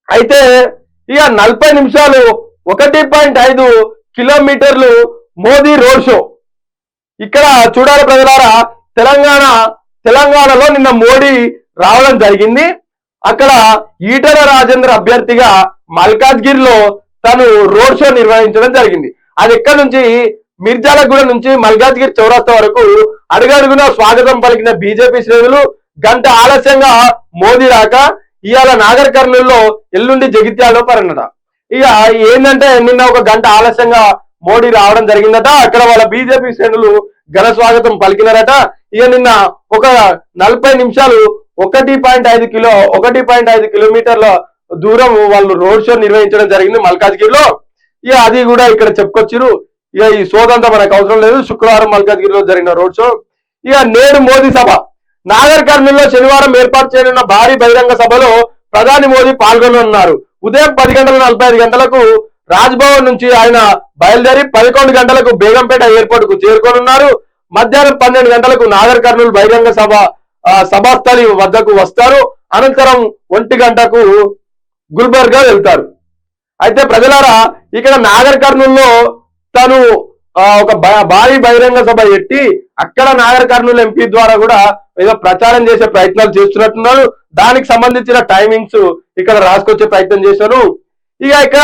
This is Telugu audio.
అయితే ఇక 40 నిమిషాలు 1.5 కిలోమీటర్లు మోదీ రోడ్ షో. ఇక్కడ చూడాలి ప్రజలారా, తెలంగాణలో నిన్న మోడీ రావడం జరిగింది. అక్కడ ఈటల రాజేందర్ అభ్యర్థిగా మల్కాజ్గిరిలో తను రోడ్ షో నిర్వహించడం జరిగింది. అది ఎక్కడ నుంచి, మిర్జాలగూడ నుంచి మల్కాజ్గిరి చౌరస్తా వరకు అడుగడుగున స్వాగతం పలికిన బీజేపీ శ్రేణులు గంట ఆలస్యంగా మోదీ రాక ఇవాళ నాగర్ కర్నూలులో, ఎల్లుండి జగిత్యాలలో పరన్నట. ఇక ఏంటంటే నిన్న ఒక గంట ఆలస్యంగా మోడీ రావడం జరిగిందట. అక్కడ వాళ్ళ బీజేపీ శ్రేణులు ఘన స్వాగతం పలికినారట. ఇక నిన్న ఒక 40 నిమిషాలు 1.5 కిలోమీటర్ల దూరం వాళ్ళు రోడ్ షో నిర్వహించడం జరిగింది మల్కాజ్గిరిలో. ఇక అది కూడా ఇక్కడ చెప్పుకొచ్చిరు. ఇక ఈ సోదంతా మనకు అవసరం లేదు. శుక్రవారం మల్కాజ్గిరిలో జరిగిన రోడ్ షో. ఇక నేడు మోదీ సభ. నాగర్ కర్నూలులో శనివారం ఏర్పాటు చేయనున్న భారీ బహిరంగ సభలో ప్రధాని మోదీ పాల్గొనున్నారు. ఉదయం 10:45 రాజ్భవన్ నుంచి ఆయన బయలుదేరి 11 గంటలకు బేగంపేట ఎయిర్పోర్ట్ కు చేరుకోనున్నారు. మధ్యాహ్నం 12 గంటలకు నాగర్ కర్నూలు బహిరంగ సభాస్థలి వద్దకు వస్తారు. అనంతరం 1 గంటకు గుల్బర్గా వెళ్తారు. అయితే ప్రజలారా, ఇక్కడ నాగర్ కర్నూలులో తను ఒక భారీ బహిరంగ సభ ఎట్టి అక్కడ నాగర్ కర్నూలు ఎంపీ ద్వారా కూడా ఏదో ప్రచారం చేసే ప్రయత్నాలు చేస్తున్నట్టున్నారు. దానికి సంబంధించిన టైమింగ్స్ ఇక్కడ రాసుకొచ్చే ప్రయత్నం చేశారు. ఇక ఇక్కడ